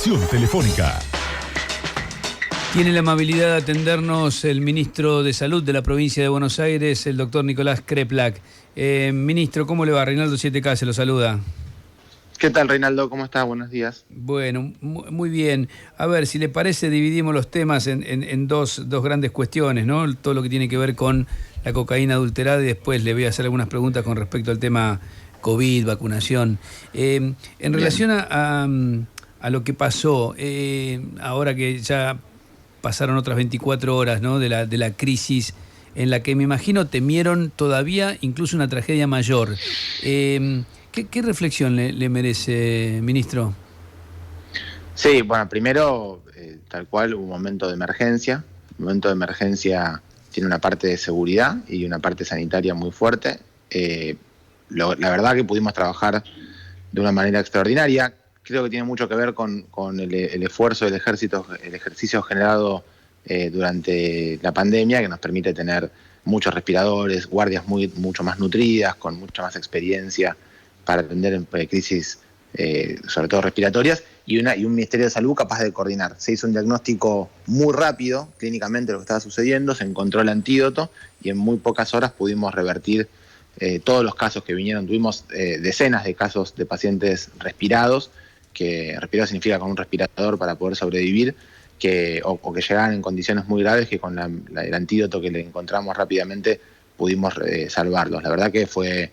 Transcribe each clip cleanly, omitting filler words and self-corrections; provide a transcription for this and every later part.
Atención telefónica. Tiene la amabilidad de atendernos el ministro de Salud de la provincia de Buenos Aires, el doctor Nicolás Kreplak. Ministro, ¿cómo le va? Reinaldo 7K se lo saluda. ¿Qué tal, Reinaldo? ¿Cómo estás? Buenos días. Bueno, muy bien. A ver, si le parece, dividimos los temas en dos grandes cuestiones, ¿no? Todo lo que tiene que ver con la cocaína adulterada y después le voy a hacer algunas preguntas con respecto al tema COVID, vacunación. En relación a lo que pasó, ahora que ya pasaron otras 24 horas, ¿no?, de la crisis en la que me imagino temieron todavía incluso una tragedia mayor. ¿Qué reflexión le merece, ministro? Sí, bueno, primero, tal cual, un momento de emergencia. Un momento de emergencia tiene una parte de seguridad y una parte sanitaria muy fuerte. La verdad que pudimos trabajar de una manera extraordinaria. Creo que tiene mucho que ver con el esfuerzo del ejército, el ejercicio generado durante la pandemia, que nos permite tener muchos respiradores, guardias mucho más nutridas, con mucha más experiencia para atender en crisis, sobre todo respiratorias, y un Ministerio de Salud capaz de coordinar. Se hizo un diagnóstico muy rápido, clínicamente, de lo que estaba sucediendo, se encontró el antídoto y en muy pocas horas pudimos revertir todos los casos que vinieron. Tuvimos decenas de casos de pacientes respirados, que respirado significa con un respirador para poder sobrevivir, o que llegaban en condiciones muy graves, que con el antídoto que le encontramos rápidamente pudimos salvarlos. La verdad que fue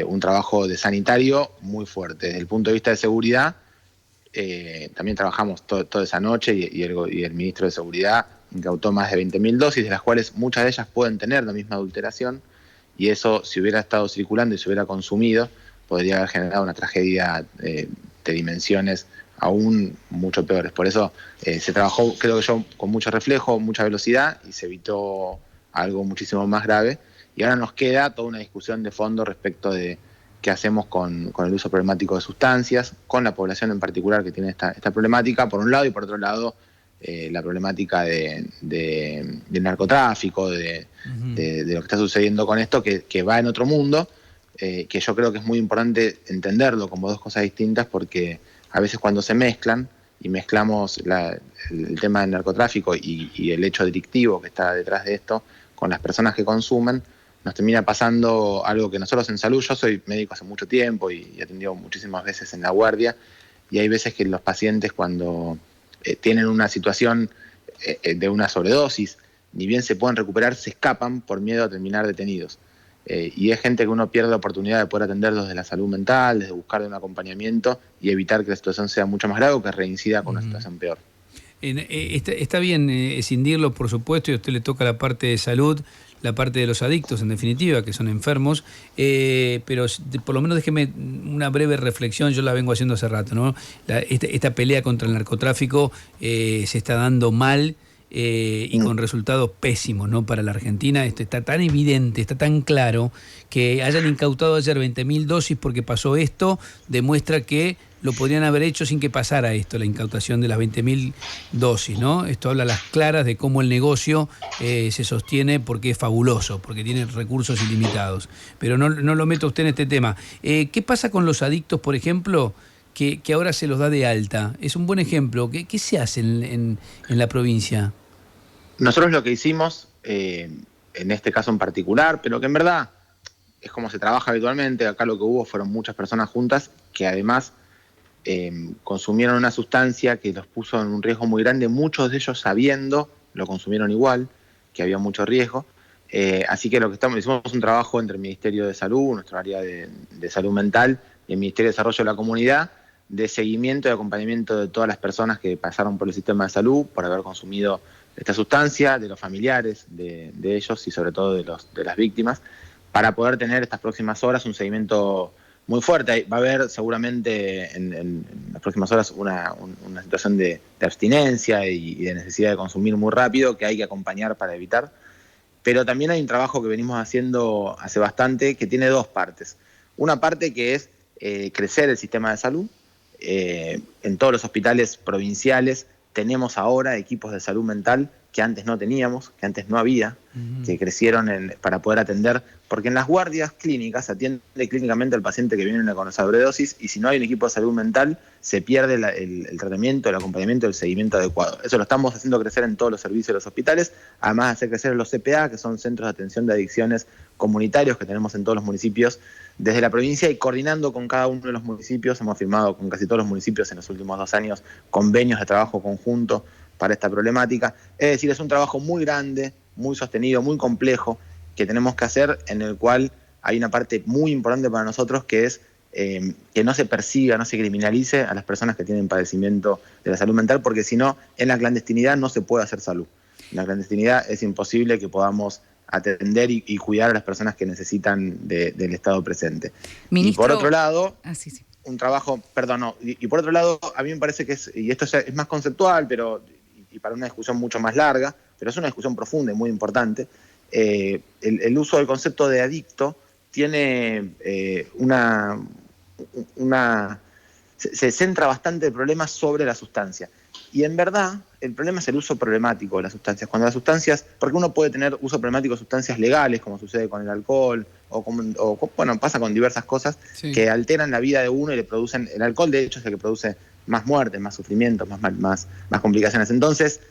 un trabajo de sanitario muy fuerte. Desde el punto de vista de seguridad, también trabajamos toda esa noche y el ministro de Seguridad incautó más de 20.000 dosis, de las cuales muchas de ellas pueden tener la misma adulteración, y eso, si hubiera estado circulando y se hubiera consumido, podría haber generado una tragedia de dimensiones aún mucho peores. Por eso se trabajó, creo que yo, con mucho reflejo, mucha velocidad, y se evitó algo muchísimo más grave. Y ahora nos queda toda una discusión de fondo respecto de qué hacemos con el uso problemático de sustancias, con la población en particular que tiene esta problemática, por un lado, y por otro lado, la problemática del narcotráfico, de lo que está sucediendo con esto, que va en otro mundo, que yo creo que es muy importante entenderlo como dos cosas distintas, porque a veces cuando se mezclan, y mezclamos el tema del narcotráfico y el hecho delictivo que está detrás de esto, con las personas que consumen, nos termina pasando algo que nosotros en salud, yo soy médico hace mucho tiempo y he atendido muchísimas veces en la guardia, y hay veces que los pacientes, cuando tienen una situación de una sobredosis, ni bien se pueden recuperar, se escapan por miedo a terminar detenidos. Y es gente que uno pierde la oportunidad de poder atenderlos desde la salud mental, desde buscar un acompañamiento y evitar que la situación sea mucho más grave o que reincida con una situación peor. Está bien escindirlo, por supuesto, y a usted le toca la parte de salud, la parte de los adictos, en definitiva, que son enfermos, pero por lo menos déjeme una breve reflexión, yo la vengo haciendo hace rato, ¿no? Esta pelea contra el narcotráfico se está dando mal, y con resultados pésimos, ¿no?, para la Argentina. Esto está tan evidente, está tan claro, que hayan incautado ayer 20.000 dosis porque pasó esto, demuestra que lo podrían haber hecho sin que pasara esto, la incautación de las 20.000 dosis, ¿no? Esto habla a las claras de cómo el negocio se sostiene, porque es fabuloso, porque tiene recursos ilimitados. Pero no lo meto a usted en este tema. ¿Qué pasa con los adictos, por ejemplo, que ahora se los da de alta? Es un buen ejemplo. ¿Qué se hace en la provincia? Nosotros lo que hicimos, en este caso en particular, pero que en verdad es como se trabaja habitualmente, acá lo que hubo fueron muchas personas juntas que además consumieron una sustancia que los puso en un riesgo muy grande, muchos de ellos sabiendo, lo consumieron igual, que había mucho riesgo. Así que hicimos un trabajo entre el Ministerio de Salud, nuestro área de salud mental, y el Ministerio de Desarrollo de la Comunidad, de seguimiento y acompañamiento de todas las personas que pasaron por el sistema de salud por haber consumido esta sustancia, de los familiares de ellos y sobre todo de las víctimas, para poder tener estas próximas horas un seguimiento muy fuerte. Va a haber seguramente en las próximas horas una situación de abstinencia y de necesidad de consumir muy rápido, que hay que acompañar para evitar. Pero también hay un trabajo que venimos haciendo hace bastante, que tiene dos partes. Una parte que es crecer el sistema de salud. En todos los hospitales provinciales tenemos ahora equipos de salud mental que antes no teníamos, que antes no había, que crecieron para poder atender, porque en las guardias clínicas se atiende clínicamente al paciente que viene con sobredosis, y si no hay un equipo de salud mental, se pierde el tratamiento, el acompañamiento, el seguimiento adecuado. Eso lo estamos haciendo crecer en todos los servicios de los hospitales, además de hacer crecer en los CPA, que son centros de atención de adicciones comunitarios que tenemos en todos los municipios desde la provincia, y coordinando con cada uno de los municipios. Hemos firmado con casi todos los municipios en los últimos 2 años convenios de trabajo conjunto para esta problemática. Es decir, es un trabajo muy grande, muy sostenido, muy complejo, que tenemos que hacer, en el cual hay una parte muy importante para nosotros, que es que no se persiga, no se criminalice a las personas que tienen padecimiento de la salud mental, porque si no, en la clandestinidad no se puede hacer salud. En la clandestinidad es imposible que podamos atender y cuidar a las personas que necesitan del Estado presente. Ministro, y por otro lado, sí. un trabajo, perdón, no, y por otro lado, a mí me parece que y esto ya es más conceptual, y para una discusión mucho más larga, pero es una discusión profunda y muy importante. El uso del concepto de adicto tiene se centra bastante el problema sobre la sustancia. Y en verdad, el problema es el uso problemático de las sustancias. Cuando las sustancias, porque uno puede tener uso problemático de sustancias legales, como sucede con el alcohol, bueno, pasa con diversas cosas, sí, que alteran la vida de uno y le producen. El alcohol, de hecho, es el que produce más muertes, más sufrimientos, más complicaciones. Entonces,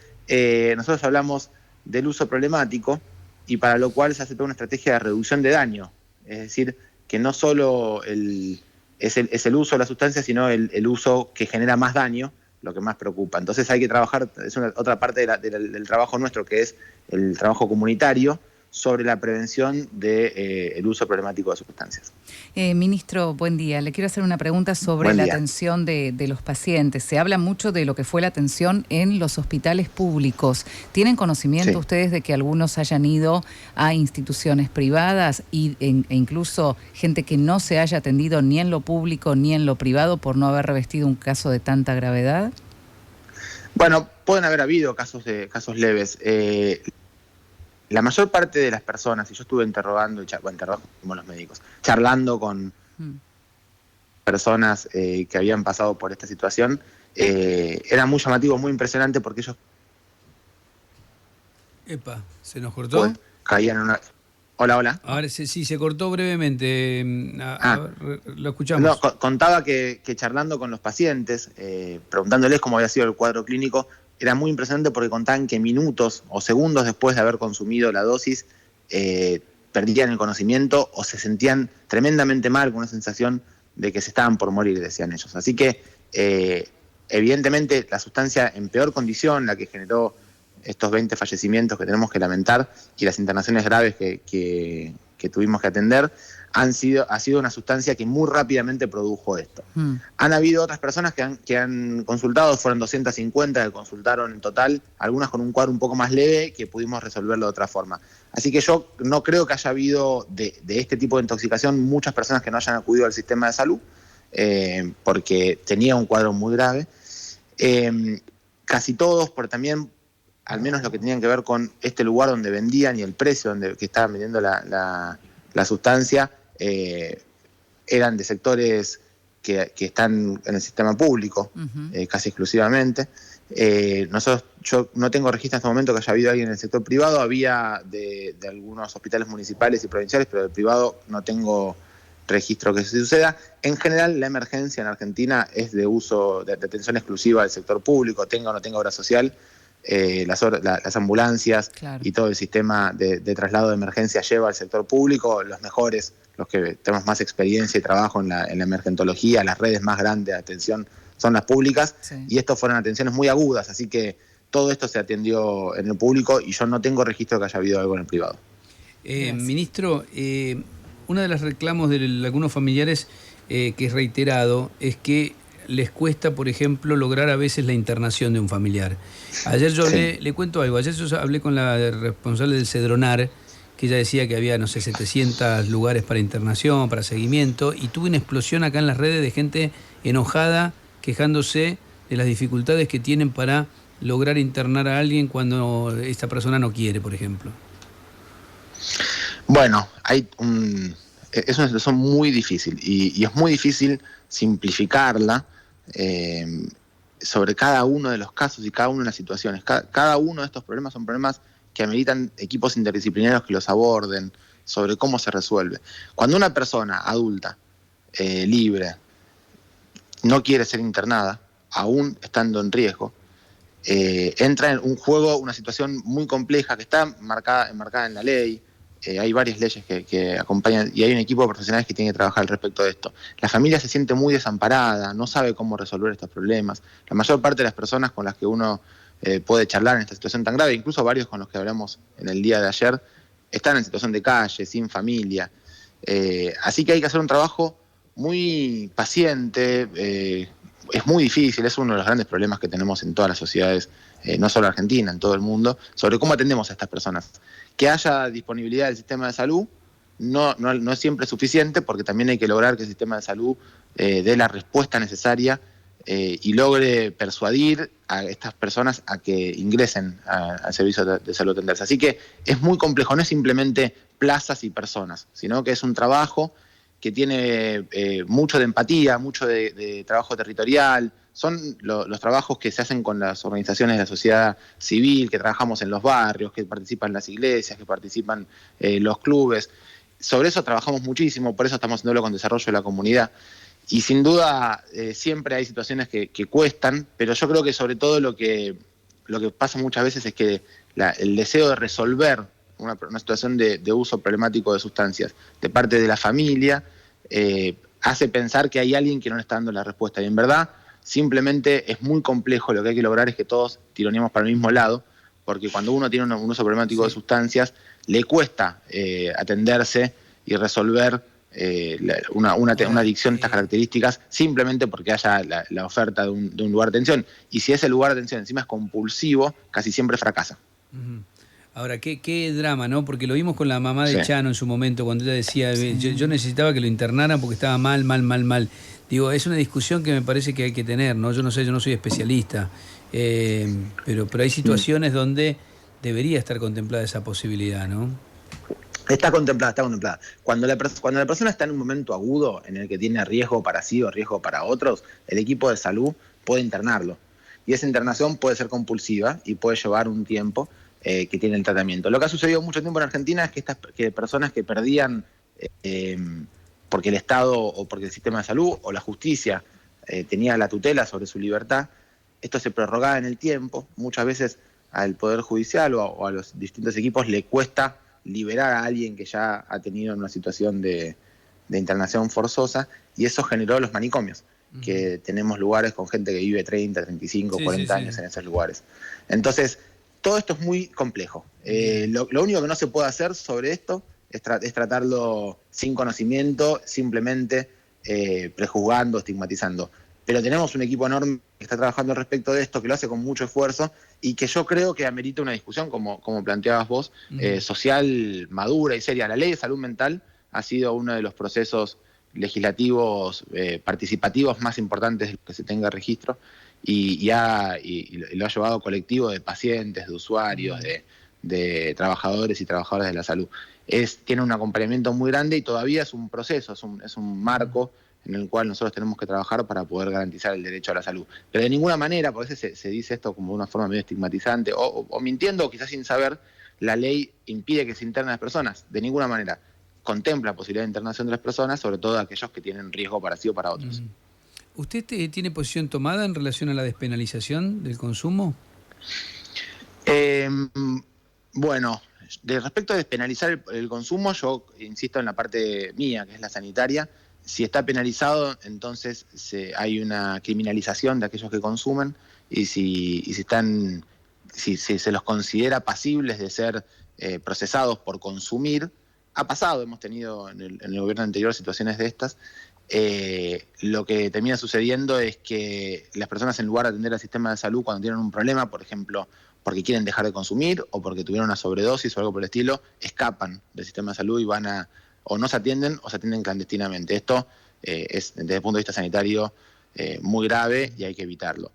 nosotros hablamos del uso problemático, y para lo cual se hace toda una estrategia de reducción de daño. Es decir, que no solo es el uso de la sustancia, sino el uso que genera más daño, lo que más preocupa. Entonces hay que trabajar, es otra parte del trabajo nuestro, que es el trabajo comunitario sobre la prevención del uso problemático de sustancias. Ministro, buen día. Le quiero hacer una pregunta sobre la atención de los pacientes. Se habla mucho de lo que fue la atención en los hospitales públicos. ¿Tienen conocimiento ustedes de que algunos hayan ido a instituciones privadas e incluso gente que no se haya atendido ni en lo público ni en lo privado por no haber revestido un caso de tanta gravedad? Bueno, pueden haber habido casos leves. La mayor parte de las personas, y yo estuve interrogando como los médicos, charlando con personas que habían pasado por esta situación, era muy llamativo, muy impresionante, porque ellos... Epa, ¿se nos cortó? Caían en una... Hola. Ahora sí, se cortó brevemente. Lo escuchamos. No, contaba que charlando con los pacientes, preguntándoles cómo había sido el cuadro clínico, era muy impresionante, porque contaban que minutos o segundos después de haber consumido la dosis, perdían el conocimiento o se sentían tremendamente mal, con una sensación de que se estaban por morir, decían ellos. Así que, evidentemente, la sustancia en peor condición, la que generó estos 20 fallecimientos que tenemos que lamentar, y las internaciones graves que tuvimos que atender, ha sido una sustancia que muy rápidamente produjo esto. Han habido otras personas que han consultado, fueron 250 que consultaron en total, algunas con un cuadro un poco más leve, que pudimos resolverlo de otra forma. Así que yo no creo que haya habido de este tipo de intoxicación muchas personas que no hayan acudido al sistema de salud, porque tenía un cuadro muy grave. Casi todos, por también, al menos lo que tenían que ver con este lugar donde vendían y el precio que estaban vendiendo la sustancia, eran de sectores que están en el sistema público, casi exclusivamente. Yo no tengo registro en este momento que haya habido alguien en el sector privado. Había de algunos hospitales municipales y provinciales, pero del privado no tengo registro que se suceda. En general, la emergencia en Argentina es de uso de atención exclusiva del sector público, tenga o no tenga obra social. Las ambulancias, claro, y todo el sistema de traslado de emergencia lleva al sector público. Los mejores, los que tenemos más experiencia y trabajo en la emergentología, las redes más grandes de atención son las públicas, y estos fueron atenciones muy agudas, así que todo esto se atendió en el público, y yo no tengo registro de que haya habido algo en el privado. Ministro, uno de los reclamos de algunos familiares, que es reiterado, es que les cuesta, por ejemplo, lograr a veces la internación de un familiar. Ayer yo le cuento algo. Ayer yo hablé con la responsable del Cedronar, que ella decía que había, 700 lugares para internación, para seguimiento, y tuve una explosión acá en las redes de gente enojada, quejándose de las dificultades que tienen para lograr internar a alguien cuando esta persona no quiere, por ejemplo. Bueno, es una situación muy difícil, y es muy difícil simplificarla. sobre cada uno de los casos y cada una de las situaciones. Cada uno de estos problemas son problemas que ameritan equipos interdisciplinarios que los aborden, sobre cómo se resuelve. Cuando una persona adulta, libre, no quiere ser internada, aún estando en riesgo, entra en un juego, una situación muy compleja que está enmarcada en la ley. Hay varias leyes que acompañan y hay un equipo de profesionales que tiene que trabajar al respecto de esto. La familia se siente muy desamparada, no sabe cómo resolver estos problemas. La mayor parte de las personas con las que uno puede charlar en esta situación tan grave, incluso varios con los que hablamos en el día de ayer, están en situación de calle, sin familia. Así que hay que hacer un trabajo muy paciente. Es muy difícil, es uno de los grandes problemas que tenemos en todas las sociedades, no solo Argentina, en todo el mundo, sobre cómo atendemos a estas personas. Que haya disponibilidad del sistema de salud no es siempre suficiente, porque también hay que lograr que el sistema de salud dé la respuesta necesaria y logre persuadir a estas personas a que ingresen al servicio de salud atenderse. Así que es muy complejo, no es simplemente plazas y personas, sino que es un trabajo que tiene mucho de empatía, mucho de trabajo territorial. Son los trabajos que se hacen con las organizaciones de la sociedad civil, que trabajamos en los barrios, que participan las iglesias, que participan los clubes. Sobre eso trabajamos muchísimo, por eso estamos haciéndolo con desarrollo de la comunidad. Y sin duda siempre hay situaciones que cuestan, pero yo creo que sobre todo lo que pasa muchas veces es que el deseo de resolver una situación de uso problemático de sustancias de parte de la familia hace pensar que hay alguien que no le está dando la respuesta. Y en verdad, simplemente es muy complejo. Lo que hay que lograr es que todos tironeemos para el mismo lado, porque cuando uno tiene un uso problemático de sustancias, le cuesta atenderse y resolver una adicción de estas características, simplemente porque haya la oferta de un lugar de atención. Y si ese lugar de atención encima es compulsivo, casi siempre fracasa. Ahora, qué drama, ¿no? Porque lo vimos con la mamá de Chano en su momento, cuando ella decía, yo necesitaba que lo internaran porque estaba mal. Digo, es una discusión que me parece que hay que tener, ¿no? Yo no sé, yo no soy especialista, pero hay situaciones donde debería estar contemplada esa posibilidad, ¿no? Está contemplada. Cuando la persona está en un momento agudo en el que tiene riesgo para sí o riesgo para otros, el equipo de salud puede internarlo. Y esa internación puede ser compulsiva y puede llevar un tiempo que tiene el tratamiento. Lo que ha sucedido mucho tiempo en Argentina es que personas que perdían porque el Estado o porque el sistema de salud o la justicia tenía la tutela sobre su libertad, esto se prorrogaba en el tiempo. Muchas veces al Poder Judicial o a los distintos equipos le cuesta liberar a alguien que ya ha tenido una situación de internación forzosa, y eso generó los manicomios, que tenemos lugares con gente que vive 30, 35, 40 años en esos lugares. Entonces, todo esto es muy complejo. Lo único que no se puede hacer sobre esto es tratarlo sin conocimiento, simplemente prejuzgando, estigmatizando. Pero tenemos un equipo enorme que está trabajando al respecto de esto, que lo hace con mucho esfuerzo y que yo creo que amerita una discusión, como planteabas vos, social, madura y seria. La ley de salud mental ha sido uno de los procesos legislativos participativos más importantes de los que se tenga registro y lo ha llevado colectivo de pacientes, de usuarios, de trabajadores y trabajadoras de la salud. Tiene un acompañamiento muy grande y todavía es un proceso, es un marco en el cual nosotros tenemos que trabajar para poder garantizar el derecho a la salud. Pero de ninguna manera, por eso se dice esto como de una forma medio estigmatizante, o mintiendo, o quizás sin saber, la ley impide que se internen las personas. De ninguna manera. Contempla la posibilidad de internación de las personas, sobre todo aquellos que tienen riesgo para sí o para otros. ¿Usted tiene posición tomada en relación a la despenalización del consumo? Bueno, respecto a despenalizar el consumo, yo insisto en la parte mía, que es la sanitaria. Si está penalizado, entonces hay una criminalización de aquellos que consumen, y si se los considera pasibles de ser procesados por consumir, ha pasado, hemos tenido en el gobierno anterior situaciones de estas. Lo que termina sucediendo es que las personas, en lugar de atender al sistema de salud cuando tienen un problema, por ejemplo, porque quieren dejar de consumir o porque tuvieron una sobredosis o algo por el estilo, escapan del sistema de salud y o no se atienden o se atienden clandestinamente. Esto es, desde el punto de vista sanitario, muy grave y hay que evitarlo.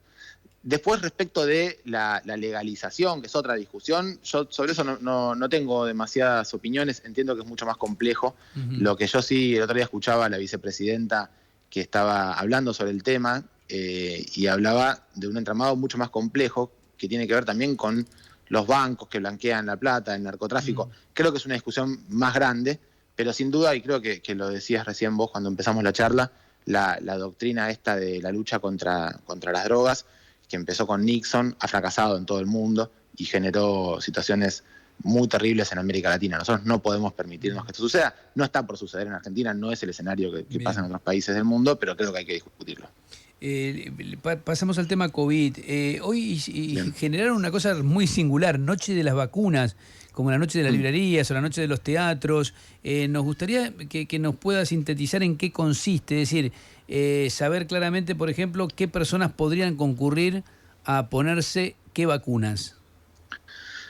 Después, respecto de la legalización, que es otra discusión, yo sobre eso no tengo demasiadas opiniones, entiendo que es mucho más complejo. Lo que yo sí, el otro día escuchaba a la vicepresidenta que estaba hablando sobre el tema, y hablaba de un entramado mucho más complejo que tiene que ver también con los bancos que blanquean la plata, el narcotráfico. Creo que es una discusión más grande, pero sin duda, y creo que lo decías recién vos cuando empezamos la charla, la doctrina esta de la lucha contra las drogas, que empezó con Nixon, ha fracasado en todo el mundo y generó situaciones muy terribles en América Latina. Nosotros no podemos permitirnos que esto suceda. No está por suceder en Argentina, no es el escenario que pasa en otros países del mundo, pero creo que hay que discutirlo. Pasamos al tema COVID. Hoy generaron una cosa muy singular, Noche de las Vacunas, como la Noche de las Librerías o la Noche de los Teatros. Nos gustaría que nos pueda sintetizar en qué consiste, es decir, saber claramente, por ejemplo, qué personas podrían concurrir a ponerse qué vacunas.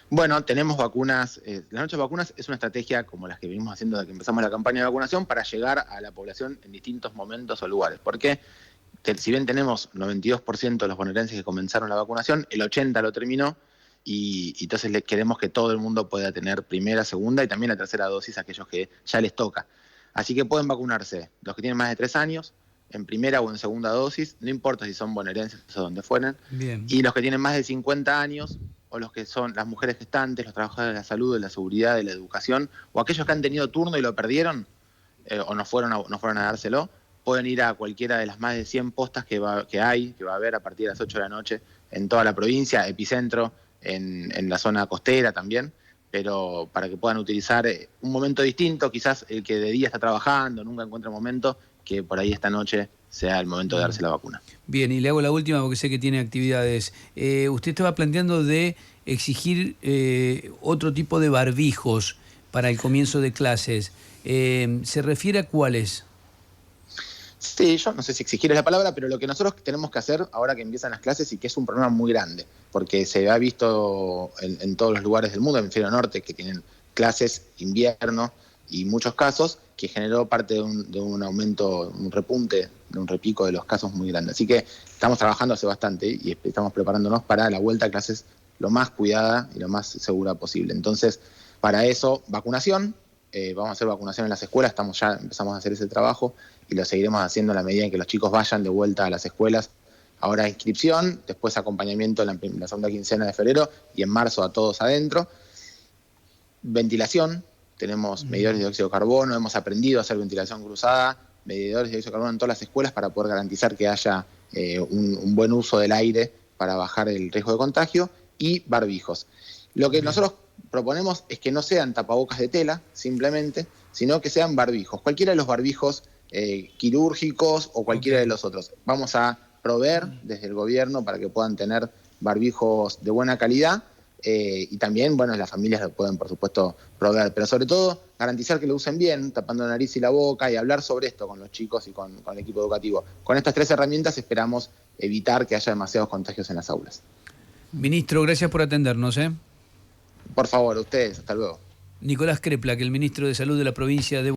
Bueno, tenemos vacunas. La Noche de Vacunas es una estrategia como las que venimos haciendo desde que empezamos la campaña de vacunación para llegar a la población en distintos momentos o lugares. Porque si bien tenemos 92% de los bonaerenses que comenzaron la vacunación, el 80% lo terminó y entonces queremos que todo el mundo pueda tener primera, segunda y también la tercera dosis a aquellos que ya les toca. Así que pueden vacunarse los que tienen más de 3 años, en primera o en segunda dosis, no importa si son bonaerenses o donde fueran, y los que tienen más de 50 años o los que son las mujeres gestantes, los trabajadores de la salud, de la seguridad, de la educación, o aquellos que han tenido turno y lo perdieron o no fueron a dárselo, pueden ir a cualquiera de las más de 100 postas que va a haber a partir de las 8 de la noche en toda la provincia, epicentro, en la zona costera también, pero para que puedan utilizar un momento distinto, quizás el que de día está trabajando, nunca encuentra momento, que por ahí esta noche sea el momento de darse la vacuna. Bien, y le hago la última porque sé que tiene actividades. Usted estaba planteando de exigir otro tipo de barbijos para el comienzo de clases. ¿Se refiere a cuáles? Sí, yo no sé si exigir es la palabra, pero lo que nosotros tenemos que hacer ahora que empiezan las clases y que es un problema muy grande, porque se ha visto en todos los lugares del mundo, en el hemisferio norte, que tienen clases invierno y muchos casos, que generó parte de un aumento, un repunte, de un repico de los casos muy grande. Así que estamos trabajando hace bastante y estamos preparándonos para la vuelta a clases lo más cuidada y lo más segura posible. Entonces, para eso, vacunación. Vamos a hacer vacunación en las escuelas, empezamos a hacer ese trabajo y lo seguiremos haciendo en la medida en que los chicos vayan de vuelta a las escuelas. Ahora inscripción, después acompañamiento en la segunda quincena de febrero y en marzo a todos adentro. Ventilación, tenemos medidores de dióxido de carbono, hemos aprendido a hacer ventilación cruzada, medidores de dióxido de carbono en todas las escuelas para poder garantizar que haya un buen uso del aire para bajar el riesgo de contagio y barbijos. Lo que nosotros proponemos es que no sean tapabocas de tela, simplemente, sino que sean barbijos. Cualquiera de los barbijos quirúrgicos o cualquiera de los otros. Vamos a proveer desde el gobierno para que puedan tener barbijos de buena calidad y también, bueno, las familias lo pueden, por supuesto, proveer. Pero sobre todo, garantizar que lo usen bien, tapando la nariz y la boca y hablar sobre esto con los chicos y con el equipo educativo. Con estas 3 herramientas esperamos evitar que haya demasiados contagios en las aulas. Ministro, gracias por atendernos. Por favor, ustedes, hasta luego. Nicolás Crepla, que el ministro de Salud de la provincia de